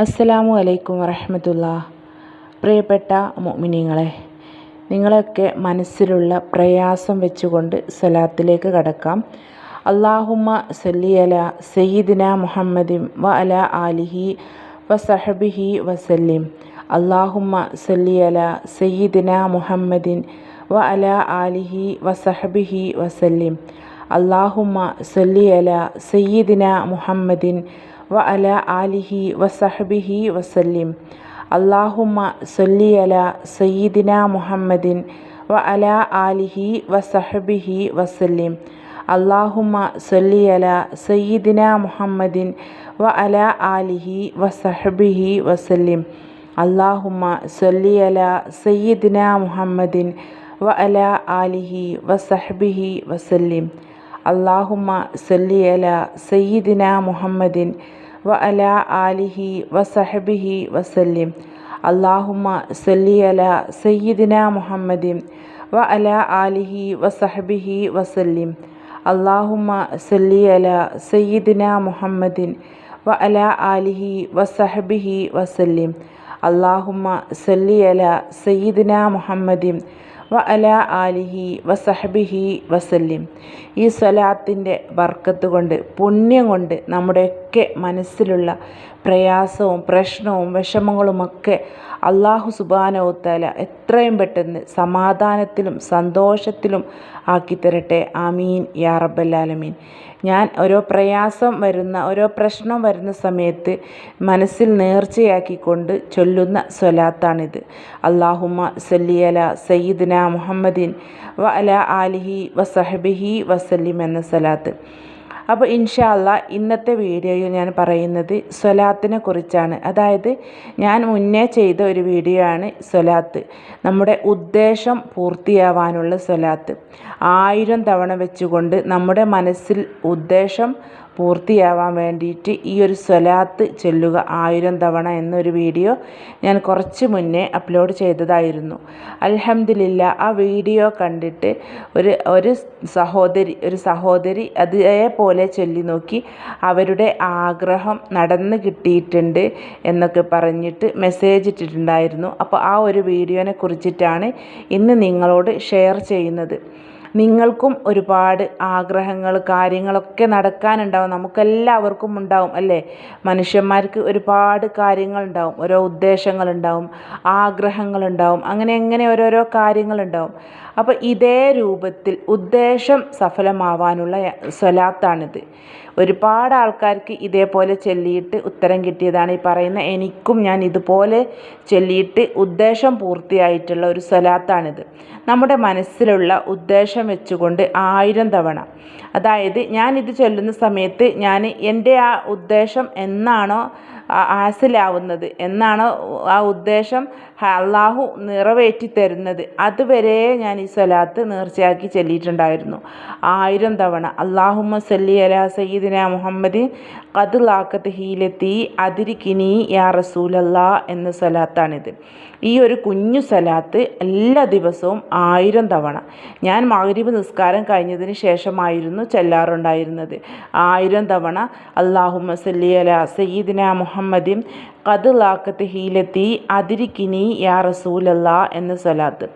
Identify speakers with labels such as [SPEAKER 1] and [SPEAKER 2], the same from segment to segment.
[SPEAKER 1] അസ്സലാമു അലൈക്കും വറഹ്മത്തുള്ളാഹി. പ്രിയപ്പെട്ട മുഅ്മിനീങ്ങളെ, നിങ്ങളൊക്കെ മനസ്സിലുള്ള പ്രയാസം വെച്ചുകൊണ്ട് സ്വലാത്തിലേക്ക് കടക്കാം. അല്ലാഹുമ്മ സല്ലി അലാ സയ്യിദിന മുഹമ്മദിൻ വ അലാ ആലിഹി വസഹബിഹി വസല്ലിം. അല്ലാഹുമ്മ സല്ലി അലാ സയ്യിദിന മുഹമ്മദിൻ വ അലാ ആലിഹി വസഹബിഹി വസല്ലിം. അല്ലാഹുമ്മ സല്ലി അലാ സയ്യിദിന മുഹമ്മദിൻ വ അലാ ആലിഹി വസഹബിഹി വസല്ലിം. അല്ലാഹുമ്മ സല്ലി അലാ സയ്യിദിന മുഹമ്മദിൻ വ അലാ ആലിഹി വസഹബിഹി വസല്ലിം. അല്ലാഹുമ്മ സല്ലി അലാ സയ്യിദിന മുഹമ്മദിൻ വ അലാ ആലിഹി വസഹബിഹി വസല്ലിം. അല്ലാഹുമ്മ സല്ലി അലാ സയ്യിദിന മുഹമ്മദിൻ വ അലാ ആലിഹി വസഹബിഹി വസല്ലിം. അല്ലാഹുമ്മ സല്ലി അലാ സയ്യിദിന മുഹമ്മദിൻ വ അലാ ആലിഹി വസഹബിഹി വസല്ലിം. അല്ലാഹുമ്മ സല്ലി അലാ സയ്യിദിന മുഹമ്മദിൻ വ അലാ ആലിഹി വസഹബിഹി വസല്ലിം. അല്ലാഹുമ്മ സല്ലി അലാ സയ്യിദിന മുഹമ്മദിൻ വ അലാ ആലിഹി വസഹബിഹി വസല്ലിം. അല്ലാഹുമ്മ സല്ലി അലാ സയ്യിദിന മുഹമ്മദിൻ വ അലാ ആലിഹി വസഹബിഹി വസല്ലിം. ഈ സ്വലാത്തിൻ്റെ ബർക്കത്ത് കൊണ്ട്, പുണ്യം കൊണ്ട് നമ്മുടെയൊക്കെ മനസ്സിലുള്ള പ്രയാസവും പ്രശ്നവും വിഷമങ്ങളുമൊക്കെ അല്ലാഹു സുബ്ഹാനഹു വ തആല എത്രയും പെട്ടെന്ന് സമാധാനത്തിലും സന്തോഷത്തിലും ആക്കിത്തരട്ടെ. ആമീൻ യാ റബ്ബൽ ആലമീൻ. ഞാൻ ഓരോ പ്രയാസം വരുന്ന, ഓരോ പ്രശ്നം വരുന്ന സമയത്ത് മനസ്സിൽ നേർച്ചയാക്കിക്കൊണ്ട് ചൊല്ലുന്ന സ്വലാത്താണിത്. അല്ലാഹുമ്മ സല്ലി അലാ സയ്യിദിന മുഹമ്മദിൻ വ അലാ ആലിഹി വസഹബിഹി വസല്ലിം എന്ന സ്വലാത്ത്. അപ്പോൾ ഇൻഷാ അല്ലാഹ് ഇന്നത്തെ വീഡിയോയിൽ ഞാൻ പറയുന്നത് സ്വലാത്തിനെ കുറിച്ചാണ്. അതായത് ഞാൻ മുന്നേ ചെയ്ത ഒരു വീഡിയോ ആണ് സ്വലാത്ത്, നമ്മുടെ ഉദ്ദേശം പൂർത്തിയാവാനുള്ള സ്വലാത്ത്. 1000 തവണ വെച്ചുകൊണ്ട് നമ്മുടെ മനസ്സിൽ ഉദ്ദേശം പൂർത്തിയാവാൻ വേണ്ടിയിട്ട് ഈ ഒരു സ്വലാത്ത് ചൊല്ലുക 1000 തവണ എന്നൊരു വീഡിയോ ഞാൻ കുറച്ച് മുന്നേ അപ്ലോഡ് ചെയ്തതായിരുന്നു. അൽഹംദുലില്ലാഹ്, ആ വീഡിയോ കണ്ടിട്ട് ഒരു സഹോദരി അതേപോലെ ചൊല്ലി നോക്കി അവരുടെ ആഗ്രഹം നടന്ന് കിട്ടിയിട്ടുണ്ട് എന്നൊക്കെ പറഞ്ഞിട്ട് മെസ്സേജ് ഇട്ടിട്ടുണ്ടായിരുന്നു. അപ്പോൾ ആ ഒരു വീഡിയോനെ കുറിച്ചിട്ടാണ് ഇന്ന് നിങ്ങളോട് ഷെയർ ചെയ്യുന്നത്. നിങ്ങൾക്കും ഒരുപാട് ആഗ്രഹങ്ങൾ, കാര്യങ്ങളൊക്കെ നടക്കാനുണ്ടാവും. നമുക്കെല്ലാവർക്കും ഉണ്ടാവും അല്ലേ? മനുഷ്യന്മാർക്ക് ഒരുപാട് കാര്യങ്ങളുണ്ടാവും, ഓരോ ഉദ്ദേശങ്ങളുണ്ടാവും, ആഗ്രഹങ്ങളുണ്ടാവും, അങ്ങനെ ഓരോരോ കാര്യങ്ങളുണ്ടാവും. അപ്പോൾ ഇതേ രൂപത്തിൽ ഉദ്ദേശം സഫലമാവാനുള്ള സ്വലാത്താണിത്. ഒരുപാട് ആൾക്കാർക്ക് ഇതേപോലെ ചൊല്ലിയിട്ട് ഉത്തരം കിട്ടിയതാണ് ഈ പറയുന്ന. എനിക്കും ഞാൻ ഇതുപോലെ ചൊല്ലിയിട്ട് ഉദ്ദേശം പൂർത്തിയായിട്ടുള്ള ഒരു സ്വലാത്താണിത്. നമ്മുടെ മനസ്സിലുള്ള ഉദ്ദേശം വെച്ചുകൊണ്ട് 1000 തവണ, അതായത് ഞാനിത് ചൊല്ലുന്ന സമയത്ത് ഞാൻ എൻ്റെ ആ ഉദ്ദേശം എന്നാണോ ഹാസിലാവുന്നത്, എന്നാണോ ആ ഉദ്ദേശം അള്ളാഹു നിറവേറ്റി തരുന്നത്, അതുവരെ ഞാൻ ഈ സ്വലാത്ത് നേർച്ചയാക്കി ചൊല്ലിയിട്ടുണ്ടായിരുന്നു 1000 തവണ. അല്ലാഹുമ്മ സല്ലി അലാ സയ്യിദിന മുഹമ്മദിൻ ഖദ് ലാഖത് ഹീലത്തി അദ്രികിനി യാ റസൂലല്ലാ എന്ന സ്വലാത്താണിത്. ഈ ഒരു കുഞ്ഞു സ്വലാത്ത് എല്ലാ ദിവസവും 1000 തവണ ഞാൻ മഗ്‌രിബ് നിസ്കാരം കഴിഞ്ഞതിന് ശേഷമായിരുന്നു ചൊല്ലാറുണ്ടായിരുന്നത്. 1000 തവണ അല്ലാഹുമ്മ സല്ലി അലാ സയ്യിദിന മുഹമ്മദിൻ ഖദ് ലാഖത് ഹീലത്തി അദ്രികിനി യാ റസൂലല്ലാ എന്ന സ്വലാത്ത്.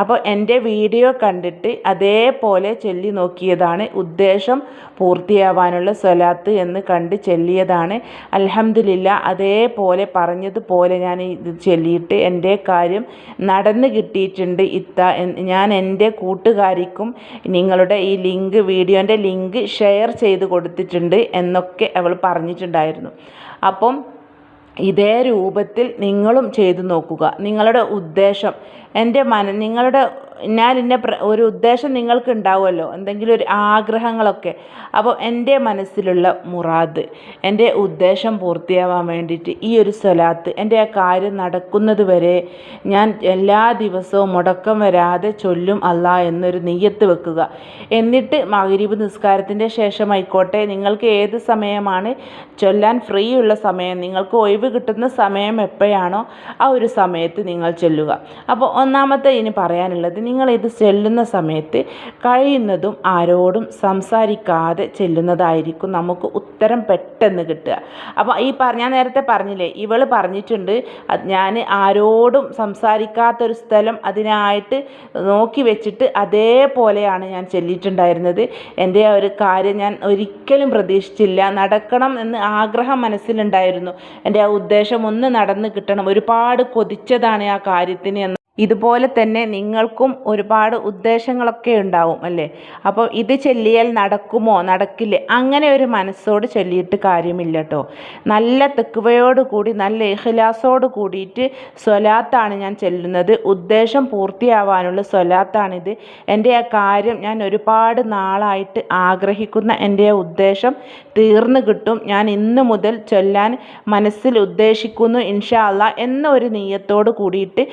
[SPEAKER 1] അപ്പോൾ എൻ്റെ വീഡിയോ കണ്ടിട്ട് അതേപോലെ ചൊല്ലി നോക്കിയതാണ്, ഉദ്ദേശം പൂർത്തിയാവാനുള്ള സ്വലാത്ത് എന്ന് കണ്ട് ചൊല്ലിയതാണ്. അൽഹംദുലില്ലാഹ്, അതേപോലെ പറഞ്ഞതുപോലെ ഞാൻ ഇത് ചൊല്ലിയിട്ട് എൻ്റെ കാര്യം നടന്ന് കിട്ടിയിട്ടുണ്ട്. ഞാൻ എൻ്റെ കൂട്ടുകാരിക്കും നിങ്ങളുടെ ഈ ലിങ്ക്, വീഡിയോൻ്റെ ലിങ്ക് ഷെയർ ചെയ്ത് കൊടുത്തിട്ടുണ്ട് എന്നൊക്കെ അവൾ പറഞ്ഞിട്ടുണ്ടായിരുന്നു. അപ്പം ഇതേ രൂപത്തിൽ നിങ്ങളും ചെയ്തു നോക്കുക. നിങ്ങളുടെ ഉദ്ദേശം, നിങ്ങളുടെ ഒരു ഉദ്ദേശം നിങ്ങൾക്ക് ഉണ്ടാവുമല്ലോ, എന്തെങ്കിലും ഒരു ആഗ്രഹങ്ങളൊക്കെ. അപ്പോൾ എൻ്റെ മനസ്സിലുള്ള മുറാദ്, എൻ്റെ ഉദ്ദേശം പൂർത്തിയാവാൻ വേണ്ടിയിട്ട് ഈ ഒരു സ്വലാത്ത്, എൻ്റെ ആ കാര്യം നടക്കുന്നത് വരെ ഞാൻ എല്ലാ ദിവസവും മുടക്കം വരാതെ ചൊല്ലും അല്ലാ എന്നൊരു നിയ്യത്ത് വെക്കുക. എന്നിട്ട് മഗ്‌രിബ് നിസ്കാരത്തിൻ്റെ ശേഷമായിക്കോട്ടെ, നിങ്ങൾക്ക് ഏത് സമയമാണ് ചൊല്ലാൻ ഫ്രീ ഉള്ള സമയം, നിങ്ങൾക്ക് ഒഴിവ് കിട്ടുന്ന സമയം എപ്പോഴാണോ ആ ഒരു സമയത്ത് നിങ്ങൾ ചൊല്ലുക. അപ്പോൾ ഒന്നാമത്തെ ഇനി പറയാനുള്ളത്, നിങ്ങളിത് ചെല്ലുന്ന സമയത്ത് കഴിയുന്നതും ആരോടും സംസാരിക്കാതെ ചെല്ലുന്നതായിരിക്കും നമുക്ക് ഉത്തരം പെട്ടെന്ന് കിട്ടുക. അപ്പോൾ ഞാൻ നേരത്തെ പറഞ്ഞില്ലേ, ഇവൾ പറഞ്ഞിട്ടുണ്ട് ഞാൻ ആരോടും സംസാരിക്കാത്തൊരു സ്ഥലം അതിനായിട്ട് നോക്കി വെച്ചിട്ട് അതേപോലെയാണ് ഞാൻ ചെല്ലിയിട്ടുണ്ടായിരുന്നത്. എൻ്റെ ഒരു കാര്യം ഞാൻ ഒരിക്കലും പ്രതീക്ഷിച്ചില്ല. നടക്കണം എന്ന് ആഗ്രഹം മനസ്സിലുണ്ടായിരുന്നു. എൻ്റെ ആ ഉദ്ദേശം ഒന്ന് നടന്ന് കിട്ടണം, ഒരുപാട് കൊതിച്ചതാണ് ആ കാര്യത്തിന് എന്ന്. ഇതുപോലെ തന്നെ നിങ്ങൾക്കും ഒരുപാട് ഉദ്ദേശങ്ങളൊക്കെ ഉണ്ടാവും അല്ലേ? അപ്പോൾ ഇത് ചൊല്ലിയാൽ നടക്കുമോ നടക്കില്ലേ, അങ്ങനെ ഒരു മനസ്സോട് ചൊല്ലിയിട്ട് കാര്യമില്ല കേട്ടോ. നല്ല തെക്കുവയോട് കൂടി നല്ല ഇഖ്ലാസോട് കൂടിയിട്ട് സ്വലാത്താണ് ഞാൻ ചൊല്ലുന്നത്. ഉദ്ദേശം പൂർത്തിയാവാനുള്ള സ്വലാത്താണിത്. എൻ്റെ ആ കാര്യം ഞാൻ ഒരുപാട് നാളായിട്ട് ആഗ്രഹിക്കുന്ന എൻ്റെ ഉദ്ദേശം തീർന്നു കിട്ടും. ഞാൻ ഇന്ന് മുതൽ ചൊല്ലാൻ മനസ്സിൽ ഉദ്ദേശിക്കുന്നു ഇൻഷാ അല്ലാ എന്നൊരു നിയ്യത്തോട് കൂടിയിട്ട്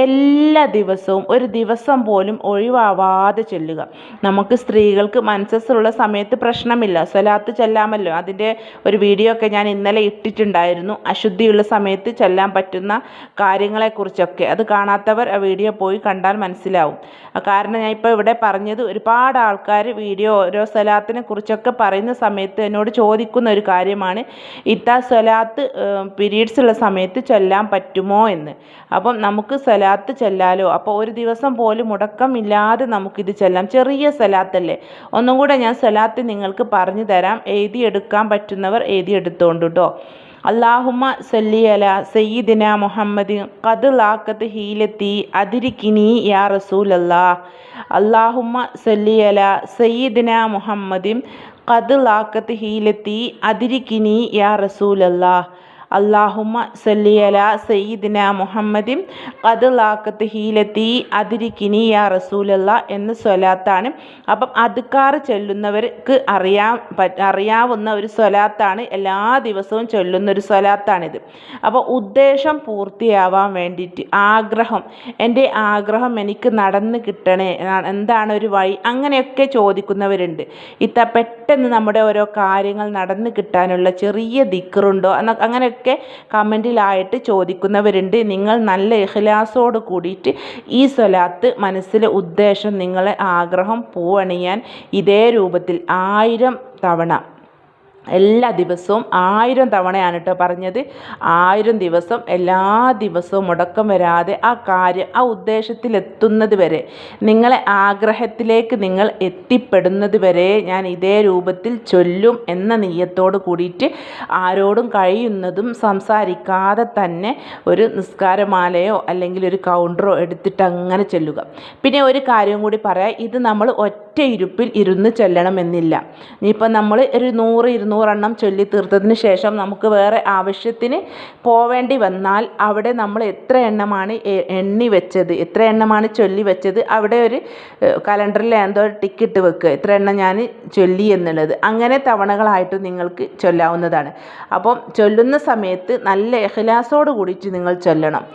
[SPEAKER 1] എല്ലാ ദിവസവും ഒരു ദിവസം പോലും ഒഴിവാവാതെ ചൊല്ലുക. നമുക്ക് സ്ത്രീകൾക്ക് മെൻസസ്സുള്ള സമയത്ത് പ്രശ്നമില്ല, സ്വലാത്ത് ചൊല്ലാമല്ലോ. അതിൻ്റെ ഒരു വീഡിയോ ഒക്കെ ഞാൻ ഇന്നലെ ഇട്ടിട്ടുണ്ടായിരുന്നു, അശുദ്ധിയുള്ള സമയത്ത് ചൊല്ലാൻ പറ്റുന്ന കാര്യങ്ങളെക്കുറിച്ചൊക്കെ. അത് കാണാത്തവർ ആ വീഡിയോ പോയി കണ്ടാൽ മനസ്സിലാവും. കാരണം ഞാൻ ഇപ്പോൾ ഇവിടെ പറഞ്ഞത് ഒരുപാട് ആൾക്കാർ വീഡിയോ ഓരോ സ്വലാത്തിനെ കുറിച്ചൊക്കെ പറയുന്ന സമയത്ത് എന്നോട് ചോദിക്കുന്ന ഒരു കാര്യമാണ്, സ്വലാത്ത് പീരീഡ്സ് ഉള്ള സമയത്ത് ചൊല്ലാൻ പറ്റുമോ എന്ന്. അപ്പം നമുക്ക് സ്വലാത്ത് ചൊല്ലാലോ. അപ്പോൾ ഒരു ദിവസം പോലും മുടക്കമില്ലാതെ നമുക്കിത് ചൊല്ലാം. ചെറിയ സ്വലാത്തല്ലേ. ഒന്നും കൂടെ ഞാൻ സ്വലാത്ത് നിങ്ങൾക്ക് പറഞ്ഞു തരാം, എഴുതിയെടുക്കാൻ പറ്റുന്നവർ എഴുതിയെടുത്തോണ്ട് കേട്ടോ. അല്ലാഹുമ്മ സല്ലി അലാ സയ്യിദിന മുഹമ്മദിൻ ഖദ് ലാഖത്ത് ഹീലത്തി അദ്രികിനി യാ റസൂലല്ലാഹ്. അല്ലാഹുമ്മ സല്ലി അലാ സയ്യിദിന മുഹമ്മദിൻ ഖദ് ലാഖത്ത് ഹീലത്തി അദ്രികിനി യാ റസൂലല്ലാഹ്. അല്ലാഹുമ്മ സല്ലി അലാ സയ്യിദിന മുഹമ്മദിൻ ഖദ് ലാഖത്ത് ഹീലത്തി അദ്രികിനി യാ റസൂലല്ലാഹ് എന്ന സ്വലാത്താണ്. അപ്പം അദ്കാർ ചൊല്ലുന്നവർക്ക് അറിയാവുന്ന ഒരു സ്വലാത്താണ്, എല്ലാ ദിവസവും ചൊല്ലുന്നൊരു സ്വലാത്താണിത്. അപ്പോൾ ഉദ്ദേശം പൂർത്തിയാവാൻ വേണ്ടിയിട്ട് എൻ്റെ ആഗ്രഹം എനിക്ക് നടന്ന് കിട്ടണേ, എന്താണ് ഒരു വഴി, അങ്ങനെയൊക്കെ ചോദിക്കുന്നവരുണ്ട്. പെട്ടെന്ന് നമ്മുടെ ഓരോ കാര്യങ്ങൾ നടന്ന് കിട്ടാനുള്ള ചെറിയ ദിക്റുണ്ടോ അങ്ങനെയൊക്കെ കമൻറ്റിലായിട്ട് ചോദിക്കുന്നവരുണ്ട്. നിങ്ങൾ നല്ല ഇഖ്ലാസോട് കൂടിയിട്ട് ഈ സ്വലാത്ത് മനസ്സിലെ ഉദ്ദേശം, നിങ്ങളെ ആഗ്രഹം പൂവണിയാൻ ഇതേ രൂപത്തിൽ 1000 തവണ എല്ലാ ദിവസവും 1000 തവണയാണ് കേട്ടോ പറഞ്ഞത്. 1000 ദിവസം എല്ലാ ദിവസവും മുടക്കം വരാതെ ആ കാര്യം ആ ഉദ്ദേശത്തിലെത്തുന്നത് വരെ, നിങ്ങളെ ആഗ്രഹത്തിലേക്ക് നിങ്ങൾ എത്തിപ്പെടുന്നത് വരെ ഞാൻ ഇതേ രൂപത്തിൽ ചൊല്ലും എന്ന നിയ്യത്തോട് കൂടിയിട്ട് ആരോടും കഴിയുന്നതും സംസാരിക്കാതെ തന്നെ ഒരു നിസ്കാരമാലയോ അല്ലെങ്കിൽ ഒരു കൗണ്ടറോ എടുത്തിട്ട് അങ്ങനെ ചൊല്ലുക. പിന്നെ ഒരു കാര്യം കൂടി പറയാം, ഇത് നമ്മൾ ഒറ്റ ഇരുപ്പിൽ ഇരുന്ന് ചൊല്ലണമെന്നില്ല. ഇനിയിപ്പോൾ നമ്മൾ ഒരു 100-200 എണ്ണം ചൊല്ലി തീർത്തതിന് ശേഷം നമുക്ക് വേറെ ആവശ്യത്തിന് പോവേണ്ടി വന്നാൽ അവിടെ നമ്മൾ എത്ര എണ്ണമാണ് എണ്ണി വെച്ചത്, എത്ര എണ്ണമാണ് ചൊല്ലി വെച്ചത്, അവിടെ ഒരു കലണ്ടറിൽ എന്തോ ടിക്കിട്ട് വെക്കുക, എത്ര എണ്ണം ഞാൻ ചൊല്ലി എന്നുള്ളത്. അങ്ങനെ തവണകളായിട്ട് നിങ്ങൾക്ക് ചൊല്ലാവുന്നതാണ്. അപ്പം ചൊല്ലുന്ന സമയത്ത് നല്ല ഇഖ്ലാസോട് കൂടിയിട്ട് നിങ്ങൾ ചൊല്ലണം.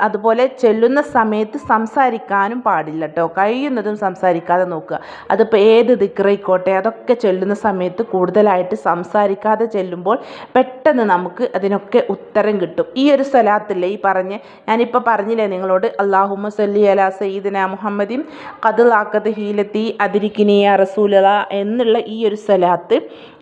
[SPEAKER 1] അതുപോലെ ചൊല്ലുന്ന സമയത്ത് സംസാരിക്കാനും പാടില്ല കേട്ടോ. കഴിയുന്നതും സംസാരിക്കാതെ നോക്കുക. അതിപ്പോൾ ഏത് ദിക്റായിക്കോട്ടെ, അതൊക്കെ ചൊല്ലുന്ന സമയത്ത് കൂടുതലായിട്ട് സംസാരിക്കാതെ ചെല്ലുമ്പോൾ പെട്ടെന്ന് നമുക്ക് അതിനൊക്കെ ഉത്തരം കിട്ടും. ഈ ഒരു സ്വലാത്തില്ലേ, ഞാനിപ്പോൾ പറഞ്ഞില്ലേ നിങ്ങളോട്, അല്ലാഹുമ്മ സല്ലി അലാ സയ്യിദിന മുഹമ്മദിൻ ഖദ് ലാഖത്ത് ഹീലത്തി അദ്രികിനി യാ റസൂലല്ലാഹ് എന്നുള്ള ഈ ഒരു സ്വലാത്ത്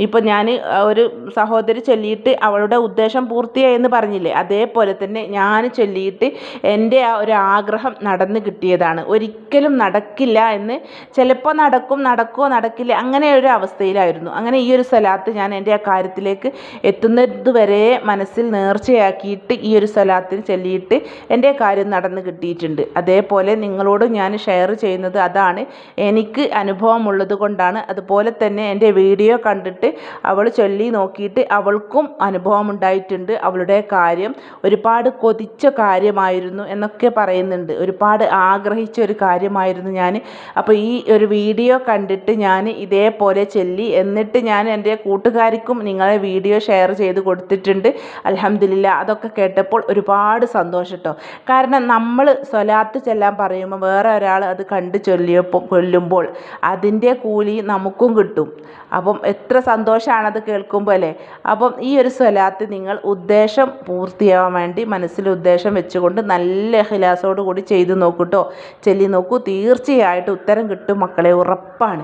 [SPEAKER 1] ഇപ്പോൾ ഞാൻ ഒരു സഹോദരി ചൊല്ലിയിട്ട് അവളുടെ ഉദ്ദേശം പൂർത്തിയായി എന്ന് പറഞ്ഞില്ലേ, അതേപോലെ തന്നെ ഞാൻ ചൊല്ലിയിട്ട് എൻ്റെ ആ ഒരു ആഗ്രഹം നടന്നു കിട്ടിയതാണ്. ഒരിക്കലും നടക്കില്ല എന്ന്, ചിലപ്പോൾ നടക്കുമോ നടക്കില്ല അങ്ങനെ ഒരു അവസ്ഥയിലായിരുന്നു. അങ്ങനെ ഈ ഒരു സ്വലാത്ത് ഞാൻ എൻ്റെ ആ കാര്യത്തിലേക്ക് എത്തുന്നത് വരെ മനസ്സിൽ നേർച്ചയാക്കിയിട്ട് ഈ ഒരു സ്വലാത്തിന് ചൊല്ലിയിട്ട് എൻ്റെ കാര്യം നടന്ന് കിട്ടിയിട്ടുണ്ട്. അതേപോലെ നിങ്ങളോട് ഞാൻ ഷെയർ ചെയ്യുന്നത് അതാണ്, എനിക്ക് അനുഭവമുള്ളത് കൊണ്ടാണ്. അതുപോലെ തന്നെ എൻ്റെ വീഡിയോ കണ്ടിട്ട് അവൾ ചൊല്ലി നോക്കിയിട്ട് അവൾക്കും അനുഭവം ഉണ്ടായിട്ടുണ്ട്. അവളുടെ കാര്യം ഒരുപാട് കൊതിച്ച കാര്യമായിരുന്നു എന്നൊക്കെ പറയുന്നുണ്ട്. ഒരുപാട് ആഗ്രഹിച്ച ഒരു കാര്യമായിരുന്നു ഞാൻ. അപ്പോൾ ഈ ഒരു വീഡിയോ കണ്ടിട്ട് ഞാൻ ഇതേപോലെ ചൊല്ലി, എന്നിട്ട് ഞാൻ എൻ്റെ കൂട്ടുകാർക്കും നിങ്ങളെ വീഡിയോ ഷെയർ ചെയ്ത് കൊടുത്തിട്ടുണ്ട്. അൽഹംദുലില്ലാ, അതൊക്കെ കേട്ടപ്പോൾ ഒരുപാട് സന്തോഷം കേട്ടോ. കാരണം നമ്മൾ സ്വലാത്ത് ചെല്ലാൻ പറയുമ്പോൾ വേറെ ഒരാൾ അത് കണ്ട് ചൊല്ലുമ്പോൾ അതിൻ്റെ കൂലി നമുക്കും കിട്ടും. അപ്പം എത്ര സന്തോഷമാണത് കേൾക്കുമ്പോൾ അല്ലേ. അപ്പം ഈ ഒരു സ്വലാത്ത് നിങ്ങൾ ഉദ്ദേശം പൂർത്തിയാവാൻ വേണ്ടി മനസ്സിൽ ഉദ്ദേശം വെച്ചുകൊണ്ട് നല്ല ഇഖ്ലാസോട് കൂടി ചെയ്ത് നോക്കൂ കേട്ടോ. ചൊല്ലി നോക്കൂ, തീർച്ചയായിട്ടും ഉത്തരം കിട്ടും മക്കളെ, ഉറപ്പാണ്.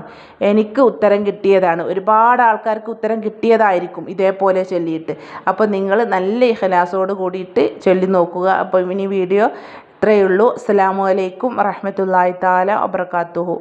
[SPEAKER 1] എനിക്ക് ഉത്തരം കിട്ടിയതാണ്, ഒരുപാട് ആൾക്കാർക്ക് ഉത്തരം കിട്ടിയതായിരിക്കും ഇതേപോലെ ചൊല്ലിയിട്ട്. അപ്പോൾ നിങ്ങൾ നല്ല ഇഖ്ലാസോട് കൂടിയിട്ട് ചൊല്ലി നോക്കുക. അപ്പോൾ ഇനി വീഡിയോ ഇത്രയേ ഉള്ളൂ. അസ്സലാമു അലൈക്കും വറഹ്മത്തുള്ളാഹി തആല വബറകാതുഹു.